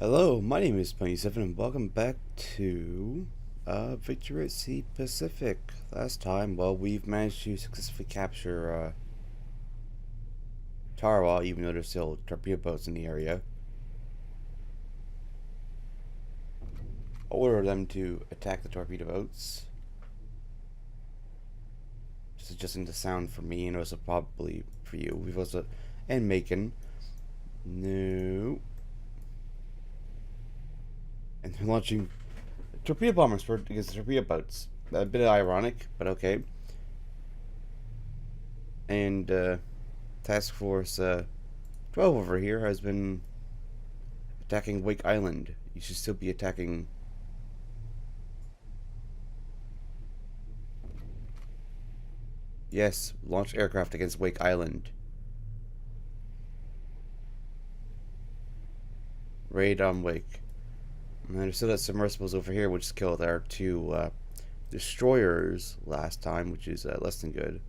Hello, my name is Penny7 and welcome back to Victory at Sea Pacific. Last time, well, we've managed to successfully capture Tarawa, even though there's still torpedo boats in the area. I'll order them to attack the torpedo boats. Just adjusting the sound for me and also probably for you. We've also... and Macon. No. And they're launching torpedo bombers against torpedo boats. A bit ironic, but okay. And Task Force 12 over here has been attacking Wake Island. You should still be attacking. Yes, launch aircraft against Wake Island. Raid on Wake. And there's still that submersibles over here, which killed our two destroyers last time, which is less than good.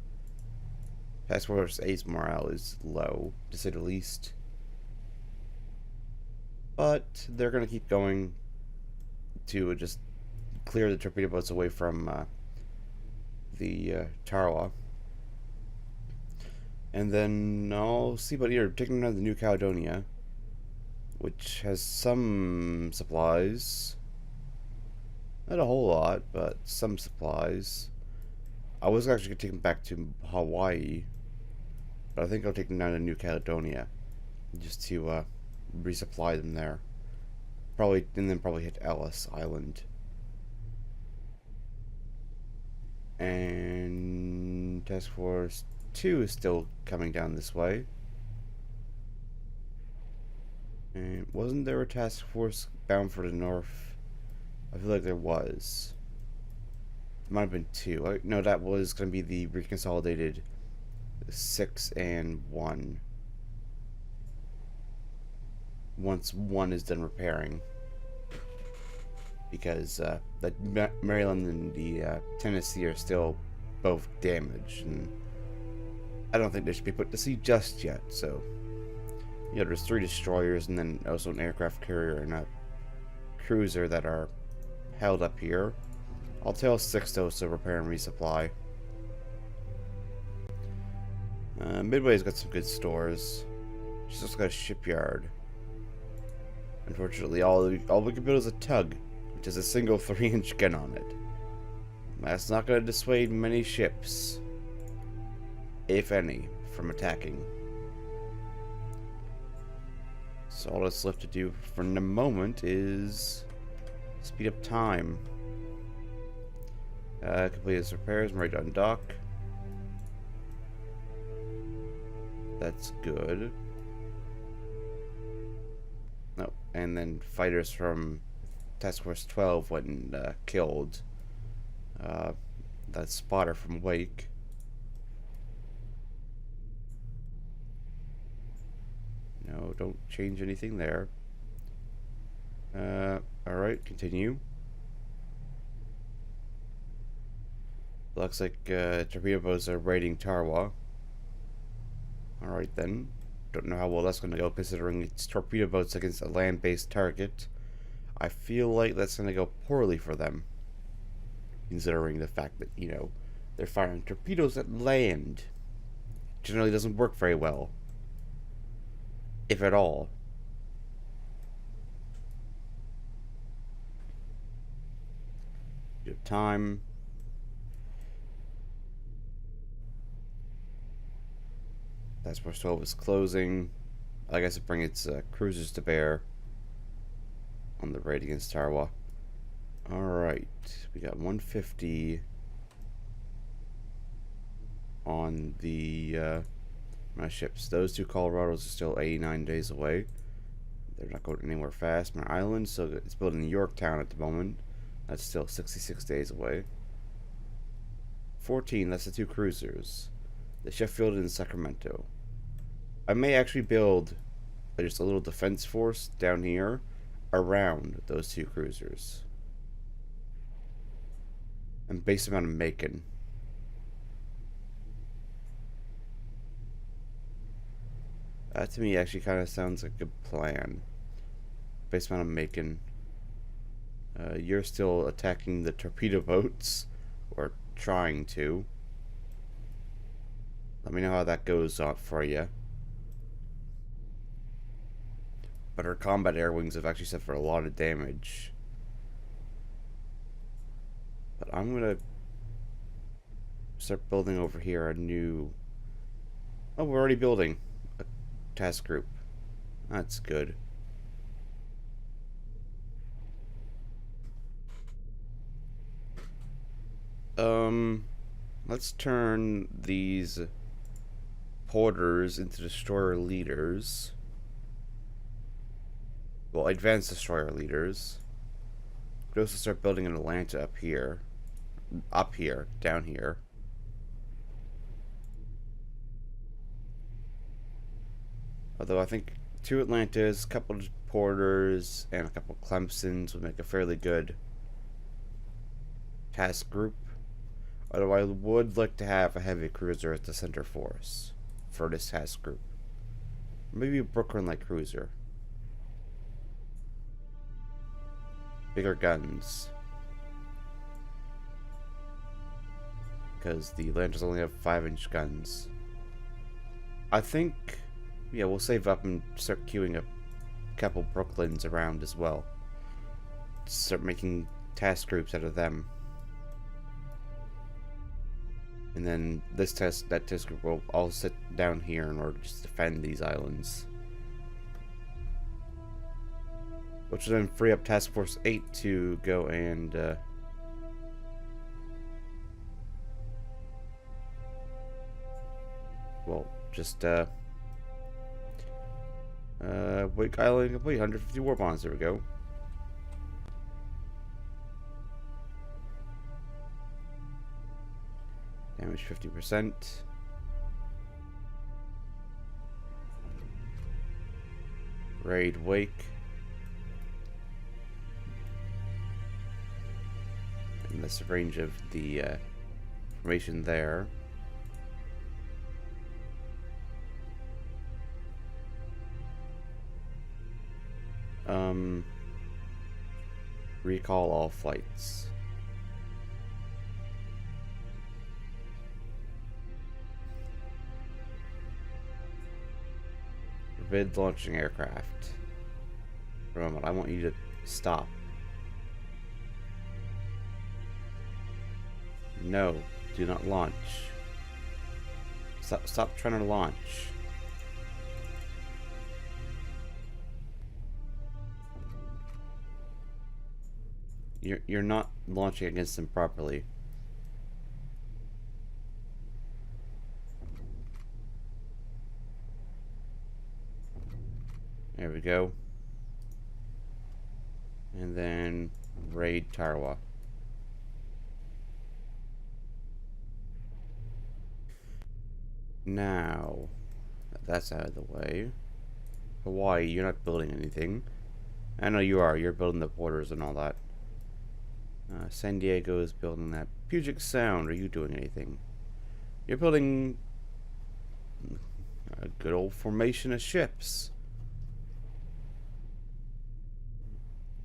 Task Force 8's morale is low, to say the least. But they're going to keep going to just clear the torpedo boats away from the Tarawa. And then I'll see about either taking down the New Caledonia, which has some supplies. Not a whole lot, but some supplies. I was actually going to take them back to Hawaii, but I think I'll take them down to New Caledonia just to resupply them there. Probably, and then probably hit Ellis Island. And Task Force 2 is still coming down this way. And wasn't there a task force bound for the north? I feel like there was. It might have been 2. No, that was going to be the reconsolidated 6 and 1. Once 1 is done repairing. Because the Maryland and the Tennessee are still both damaged. And I don't think they should be put to sea just yet, so... Yeah, there's 3 destroyers and then also an aircraft carrier and a cruiser that are held up here. I'll tell 6 though to repair and resupply. Midway's got some good stores. She's also got a shipyard. Unfortunately, all we can build is a tug, which has a single 3-inch gun on it. That's not going to dissuade many ships, if any, from attacking. So all that's left to do for the moment is speed up time. Complete its repairs, I'm ready on dock. That's good. No, and then fighters from Task Force 12 went and killed that spotter from Wake. No, don't change anything there. Alright, continue. Looks like torpedo boats are raiding Tarawa. Alright then. Don't know how well that's going to go considering it's torpedo boats against a land-based target. I feel like that's going to go poorly for them. Considering the fact that, you know, they're firing torpedoes at land. Generally doesn't work very well. If at all. Good time. Task Force 12 is closing. I guess it brings its cruisers to bear on the raid against Tarawa. Alright, we got 150 on the my ships. Those 2 Colorados are still 89 days away. They're not going anywhere fast. My island, so it's building Yorktown at the moment. That's still 66 days away. 14, that's the 2 cruisers. The Sheffield and Sacramento. I may actually build just a little defense force down here around those 2 cruisers. And base them out of Macon. That to me actually kind of sounds like a good plan. based on what I'm making. You're still attacking the torpedo boats, or trying to. Let me know how that goes for you. But our combat air wings have actually suffered a lot of damage. But I'm gonna start building over here a new... Oh, we're already building a task group. That's good. Let's turn these porters into destroyer leaders. Well, advanced destroyer leaders. We also start building an Atlanta up here. Up here, down here. Although I think 2 Atlantas, a couple of porters, and a couple of Clemsons would make a fairly good task group. Although I would like to have a heavy cruiser as the center force for this task group. Maybe a Brooklyn-like cruiser. Bigger guns. Because the Atlantas only have 5-inch guns. I think, yeah, we'll save up and start queuing up a couple Brooklyns around as well. Start making task groups out of them. And then that test group will all sit down here in order to just defend these islands. Which will then free up Task Force 8 to go and well, just Wake Island complete, 150 war bonds, there we go. Damage 50%. Raid Wake. And that's the range of the formation there. Recall all flights. Forbid launching aircraft. For a moment, I want you to stop. No, do not launch. Stop trying to launch. You're not launching against them properly. There we go. And then raid Tarawa. Now that's out of the way. Hawaii, you're not building anything. I know you are. You're building the borders and all that. San Diego is building that. Puget Sound, are you doing anything? You're building a good old formation of ships.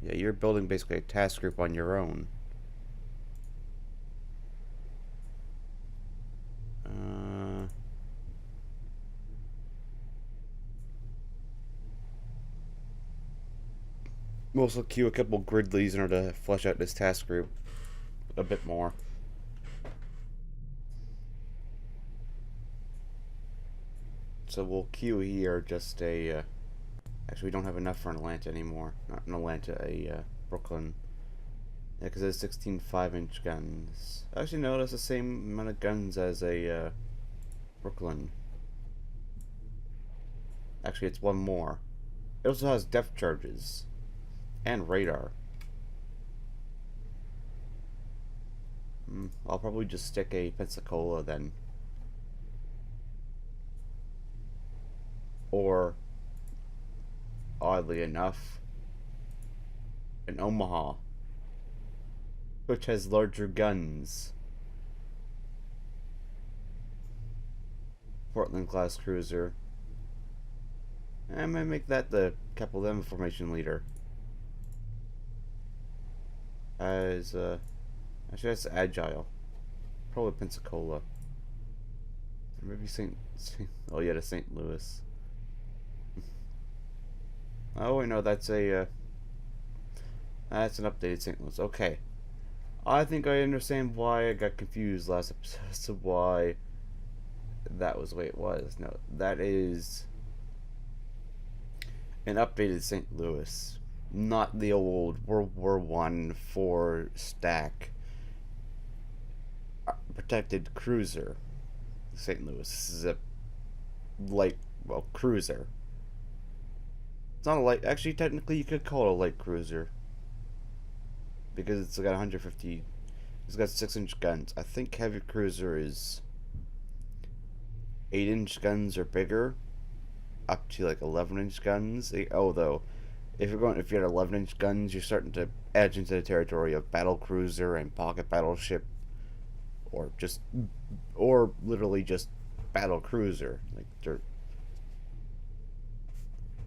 Yeah, you're building basically a task group on your own. We'll also queue a couple Gridleys in order to flesh out this task group a bit more. So we'll queue here just a... actually, we don't have enough for an Atlanta anymore. Not an Atlanta, a Brooklyn. Yeah, because it's 16 5-inch guns. Actually, no, that's the same amount of guns as a Brooklyn. Actually, it's one more. It also has depth charges. And radar. I'll probably just stick a Pensacola then. Or, oddly enough, an Omaha, which has larger guns. Portland class cruiser. I might make that the Capital M formation leader. as actually that's Agile. Probably Pensacola. Or maybe Saint. Oh yeah, the St. Louis. Oh wait, no, that's an updated St. Louis. Okay, I think I understand why I got confused last episode as to why that was the way it was. No, that is an updated St. Louis, not the old World War I 4 stack protected cruiser. St. Louis. This is a light, well, cruiser. It's not a light. Actually, technically, you could call it a light cruiser because it's got 150. It's got 6-inch guns. I think heavy cruiser is 8-inch guns or bigger, up to like 11-inch guns. Although, if you got 11-inch guns, you're starting to edge into the territory of battle cruiser and pocket battleship, or literally just battle cruiser.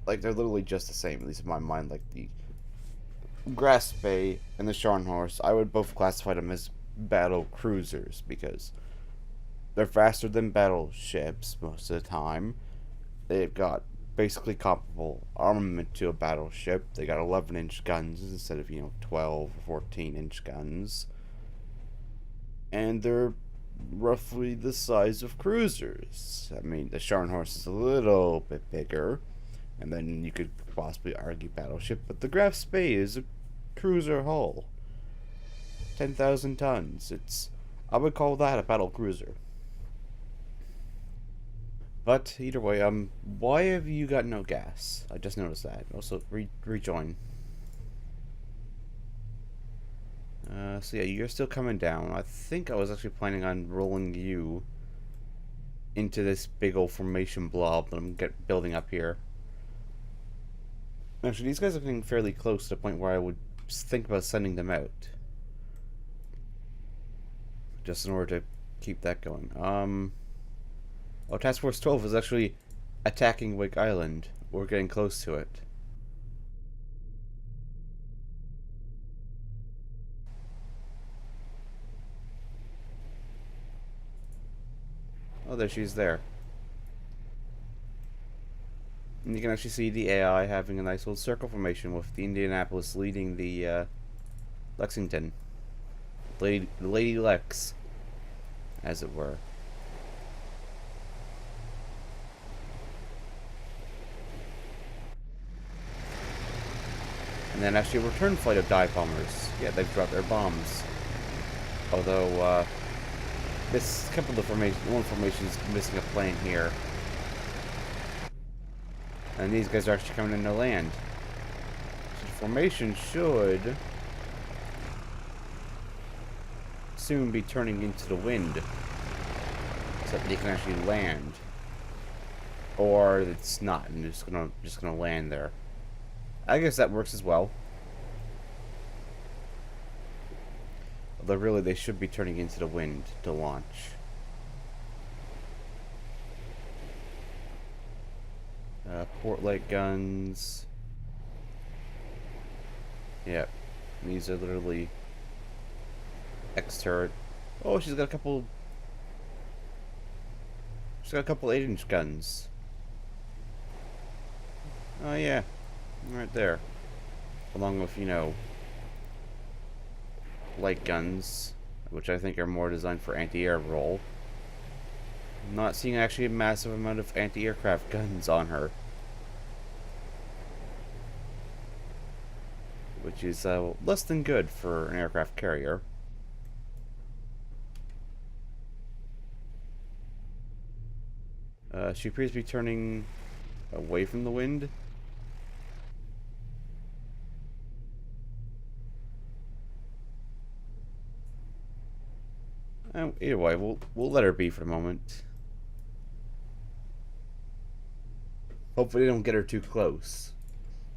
They're literally just the same, at least in my mind. Like the Grass Bay and the Scharnhorst, I would both classify them as battle cruisers because they're faster than battleships most of the time. They've got basically comparable armament to a battleship. They got 11-inch guns instead of 12 or 14-inch guns, and they're roughly the size of cruisers. I mean, the Scharnhorst is a little bit bigger, and then you could possibly argue battleship, but the Graf Spee is a cruiser hull. 10,000 tons. I would call that a battle cruiser. But either way, why have you got no gas? I just noticed that. Also, rejoin. So yeah, you're still coming down. I think I was actually planning on rolling you into this big old formation blob that I'm building up here. Actually, these guys are getting fairly close to the point where I would think about sending them out. Just in order to keep that going. Oh, Task Force 12 is actually attacking Wake Island. We're getting close to it. Oh, there she's there. And you can actually see the AI having a nice little circle formation with the Indianapolis leading the Lexington. Lady Lex, as it were. And then actually a return flight of dive bombers. Yeah, they've dropped their bombs. Although, this couple of one formation is missing a plane here. And these guys are actually coming into land. So the formation should soon be turning into the wind, so that they can actually land. Or it's not, and they're just gonna land there. I guess that works as well. Although really they should be turning into the wind to launch. Port light guns. Yep. These are literally X-turret. Oh, she's got a couple 8-inch guns. Oh yeah. Right there. Along with, light guns, which I think are more designed for anti-air role. I'm not seeing actually a massive amount of anti-aircraft guns on her. Which is less than good for an aircraft carrier. She appears to be turning away from the wind. Either way, we'll let her be for the moment. Hopefully, they don't get her too close.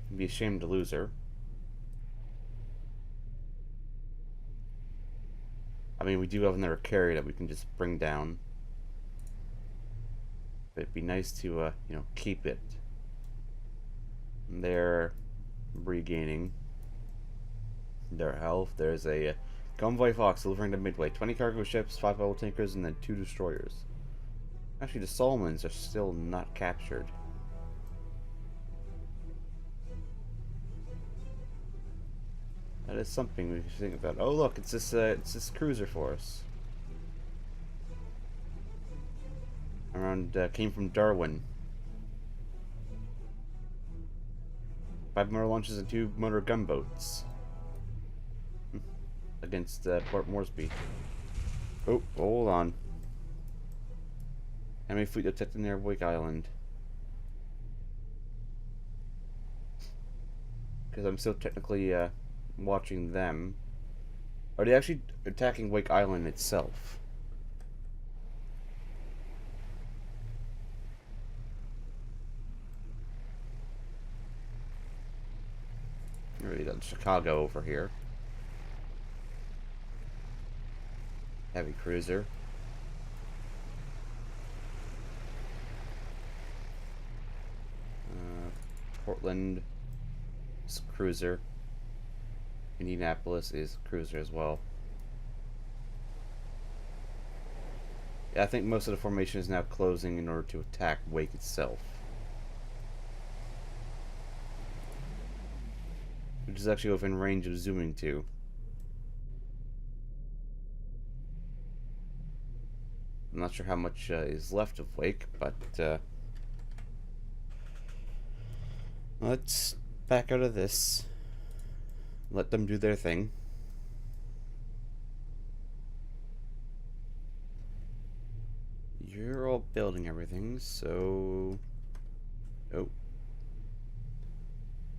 It'd be a shame to lose her. I mean, we do have another carrier that we can just bring down. But it'd be nice to, keep it. And they're regaining. Their health. There's a convoy Fox delivering to Midway. 20 cargo ships, 5 battle tankers, and then 2 destroyers. Actually, the Solomons are still not captured. That is something we should think about. Oh look, it's this cruiser force. Came from Darwin. 5 motor launches and 2 motor gunboats. Against Port Moresby. Oh, hold on. Enemy fleet detected near Wake Island. Because I'm still technically watching them. Are they actually attacking Wake Island itself? Really done Chicago over here. Heavy cruiser. Portland is cruiser. Indianapolis is cruiser as well. Yeah, I think most of the formation is now closing in order to attack Wake itself. Which is actually within range of zooming to. I'm not sure how much is left of Wake, but let's back out of this. Let them do their thing. You're all building everything, so... Oh.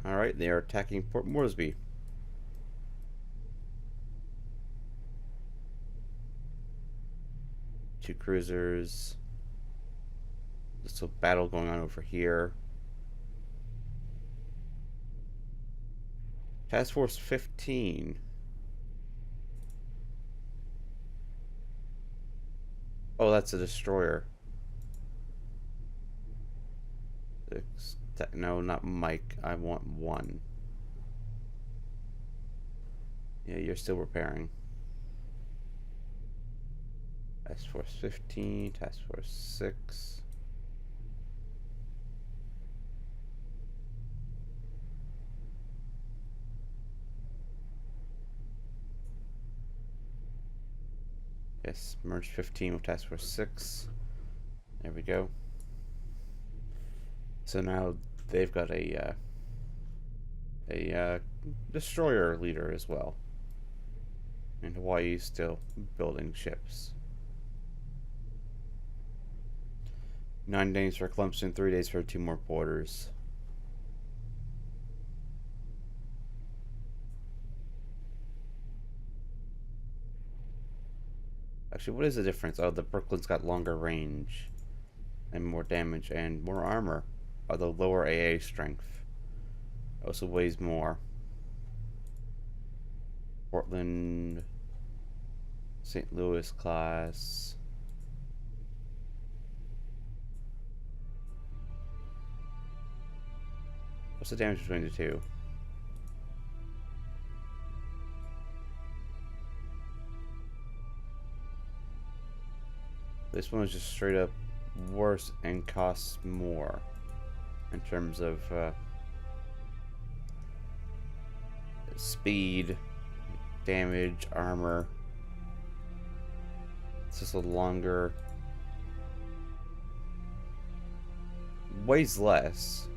Alright, they are attacking Port Moresby. Two cruisers. There's a battle going on over here. Task Force 15. Oh, that's a destroyer. No, not Mike. I want 1. Yeah, you're still repairing. Task Force 15, Task Force 6. Yes, merge 15 with Task Force 6. There we go. So now they've got a destroyer leader as well. And Hawaii's still building ships. 9 days for Clemson, 3 days for 2 more borders. Actually, what is the difference? Oh, the Brooklyn's got longer range and more damage and more armor. Although lower AA strength. Also weighs more. Portland, St. Louis class. What's the damage between the two? This one is just straight up worse and costs more in terms of speed, damage, armor. It's just a longer, weighs less.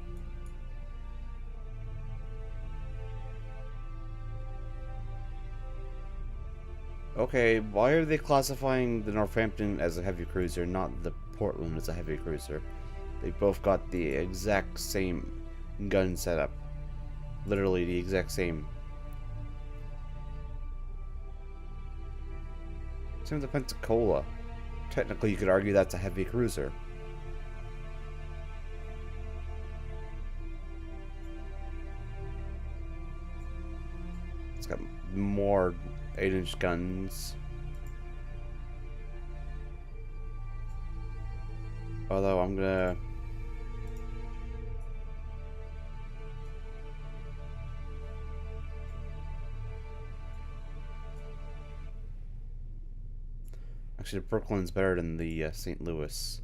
Okay, why are they classifying the Northampton as a heavy cruiser, not the Portland as a heavy cruiser? They both got the exact same gun setup. Literally the exact same. Same with the Pensacola. Technically, you could argue that's a heavy cruiser. It's got more 8-inch guns. Although I'm gonna... Actually, Brooklyn's better than the St. Louis.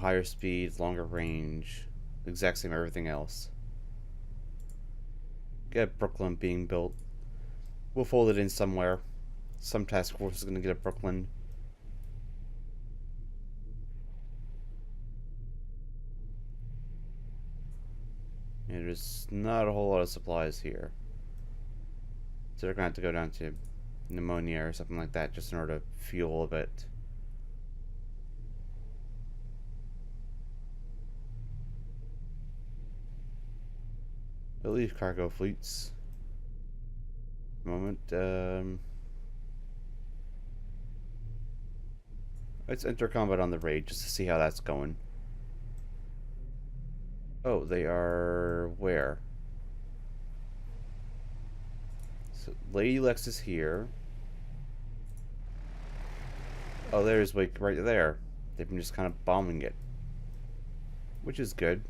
Higher speed, longer range, exact same everything else. Get Brooklyn being built. We'll fold it in somewhere. Some task force is going to get a Brooklyn. And there's not a whole lot of supplies here. So they're going to have to go down to pneumonia or something like that just in order to fuel a bit. They'll leave cargo fleets. Moment. Let's enter combat on the raid just to see how that's going. Oh, they are where? So Lady Lex is here. Oh, there's Wake right there. They've been just kind of bombing it, which is good.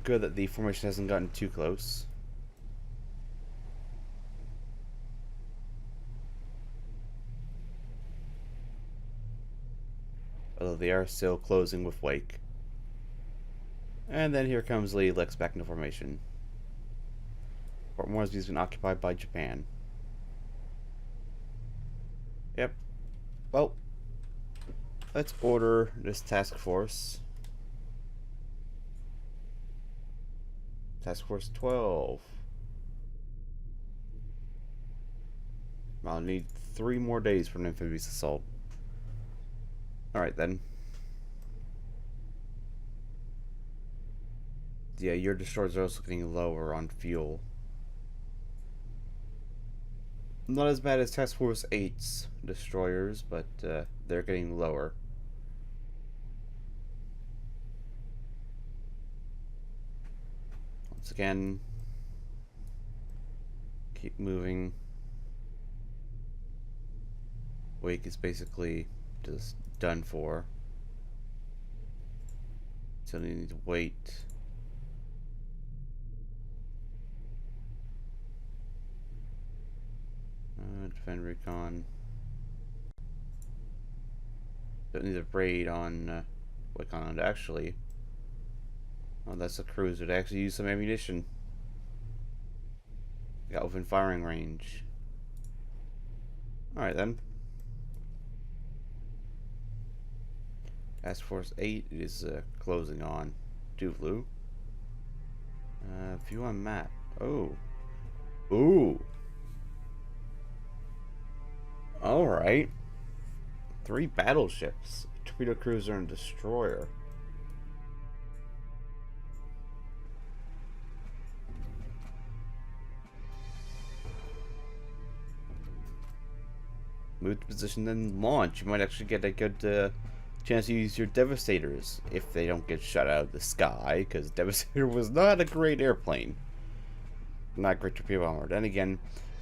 Good that the formation hasn't gotten too close. Although they are still closing with Wake. And then here comes Lady Lex back into formation. Port Moresby's been occupied by Japan. Yep. Well, let's order this task force. Task Force 12. I'll need 3 more days for an amphibious assault. Alright then. Yeah, your destroyers are also getting lower on fuel. Not as bad as Task Force 8's destroyers, but they're getting lower. Once again, keep moving. Wake is basically just done for. So you need to wait. Defend recon. Don't need a raid on Wake Island actually. Oh, that's a cruiser. They actually use some ammunition. Got within firing range. Alright then. Task Force 8 is closing on Duvlu. View on map. Oh. Ooh. Alright. 3 battleships. A torpedo cruiser and destroyer. Move to position then launch. You might actually get a good chance to use your Devastators if they don't get shot out of the sky, because Devastator was not a great airplane. Not a great torpedo bomber. Then again,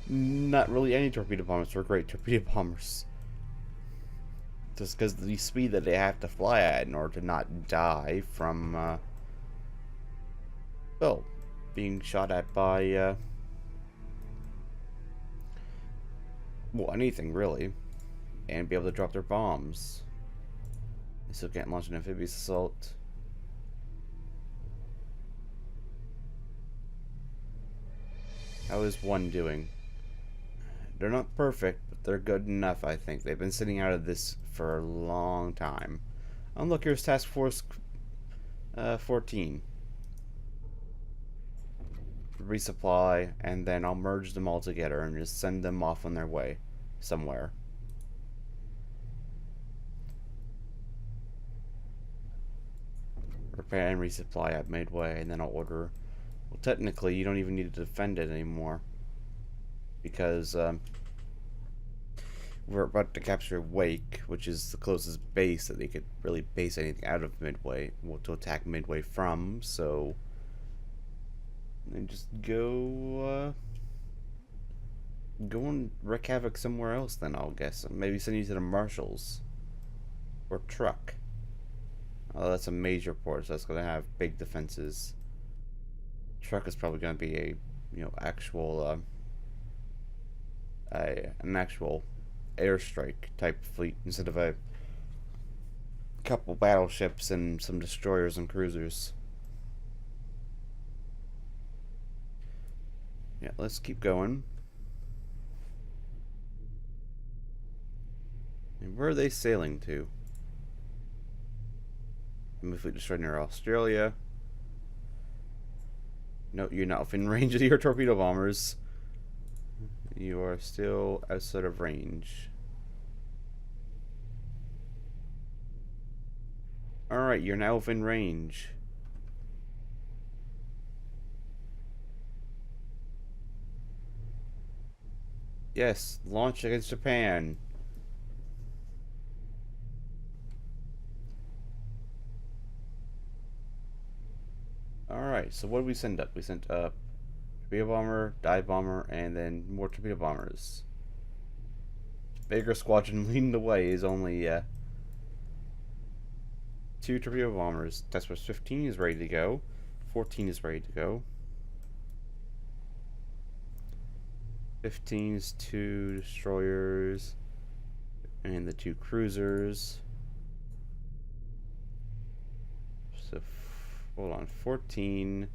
not really any torpedo bombers were great torpedo bombers. Just because the speed that they have to fly at in order to not die from, well, being shot at by, well, anything really, and be able to drop their bombs. They still can't launch an amphibious assault. How is 1 doing? They're not perfect, but they're good enough, I think. They've been sitting out of this for a long time. Oh, look, here's Task Force 14. Resupply, and then I'll merge them all together and just send them off on their way somewhere. Repair and resupply at Midway, and then I'll order. Well, technically, you don't even need to defend it anymore, because we're about to capture Wake, which is the closest base that they could really base anything out of Midway, well, to attack Midway from. So then just go and wreak havoc somewhere else. Then I'll guess maybe send you to the Marshalls or Truck. Oh, that's a major port, so that's gonna have big defenses. truck is probably going to be a, actual, an actual airstrike type fleet instead of a couple battleships and some destroyers and cruisers. Yeah, let's keep going. And where are they sailing to? If we destroy near Australia. No, you're not within range of your torpedo bombers. You are still outside of range. Alright, you're now within range. Yes, launch against Japan. Alright, so what did we send up? We sent up torpedo bomber, dive bomber, and then more torpedo bombers. Bigger squadron leading the way is only 2 torpedo bombers. Task Force 15 is ready to go. 14 is ready to go. 15 is 2 destroyers and the 2 cruisers. So, hold on. 14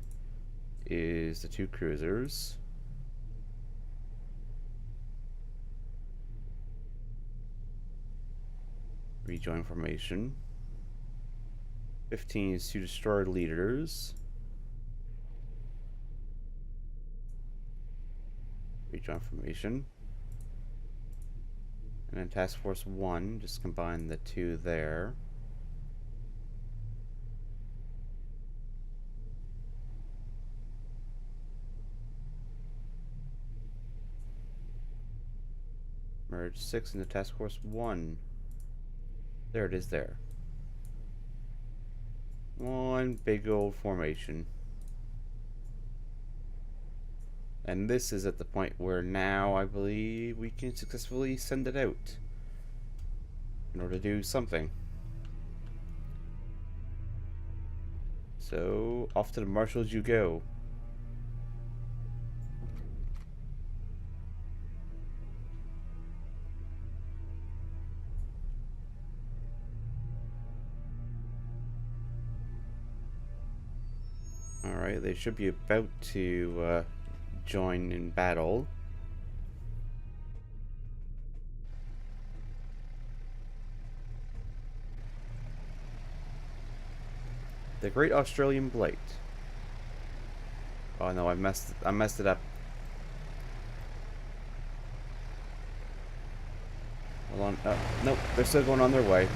is the 2 cruisers. Rejoin formation. 15 is 2 destroyer leaders. Rejoin formation. And then Task Force 1, just combine the 2 there. Merge 6 into Task Force 1. There it is there. One big old formation. And this is at the point where now I believe we can successfully send it out in order to do something. So, off to the marshals you go. Alright, they should be about to join in battle. The Great Australian Blight. Oh no, I messed it up. Hold on. Nope, they're still going on their way.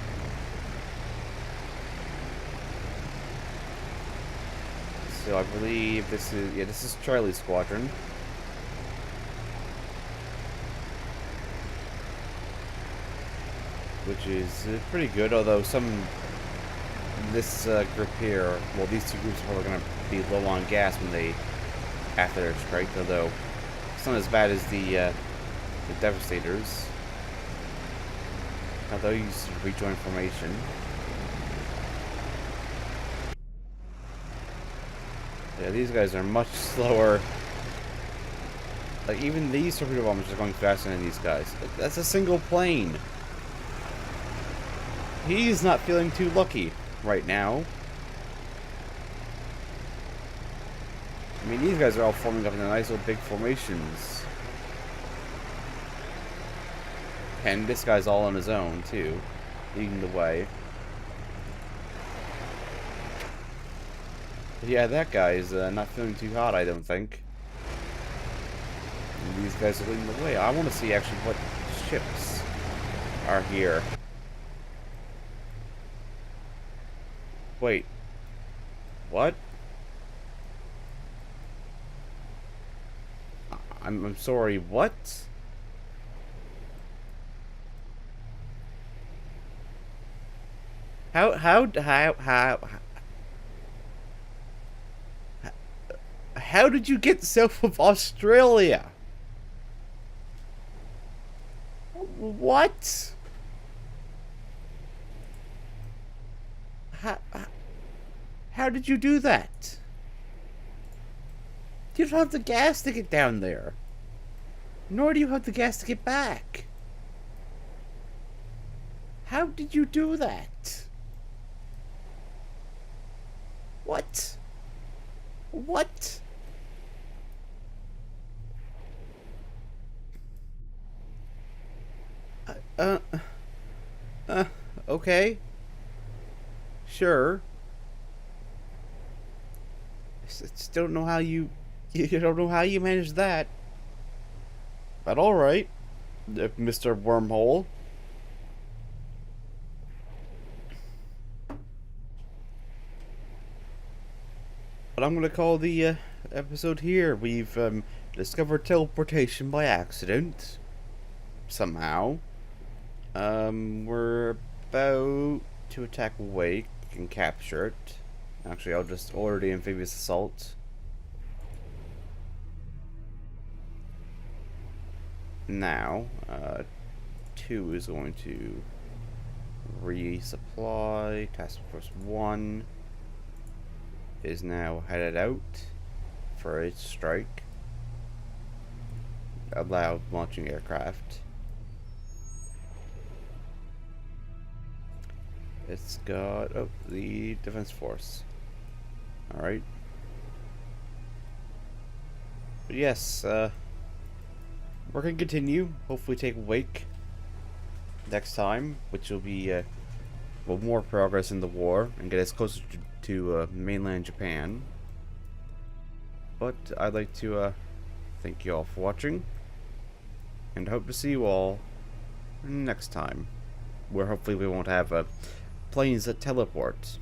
So I believe this is Charlie's squadron. Which is pretty good, although this group here, well, these 2 groups are probably going to be low on gas after their strike, although it's not as bad as the Devastators. Although you rejoin formation. Yeah, these guys are much slower. Like, even these torpedo bombers are going faster than these guys. That's a single plane. He's not feeling too lucky right now. I mean, these guys are all forming up in nice little big formations. And this guy's all on his own, too, leading the way. Yeah, that guy is not feeling too hot, I don't think. And these guys are leading the way. I want to see actually what ships are here. Wait. What? I'm sorry, what? How did you get south of Australia? What? How did you do that? You don't have the gas to get down there. Nor do you have the gas to get back. How did you do that? What? What? Uh, uh, okay. Sure. I just don't know how you... You don't know how you managed that. But alright, Mr. Wormhole. But I'm gonna call the episode here. We've discovered teleportation by accident. Somehow. We're about to attack Wake and capture it. Actually, I'll just order the amphibious assault. Now, 2 is going to resupply. Task Force 1 is now headed out for its strike. Allow launching aircraft. It's got the Defense Force. Alright. But yes, we're going to continue. Hopefully take Wake next time, which will be well, more progress in the war and get us closer to mainland Japan. But I'd like to thank you all for watching, and hope to see you all next time, where hopefully we won't have planes that teleport.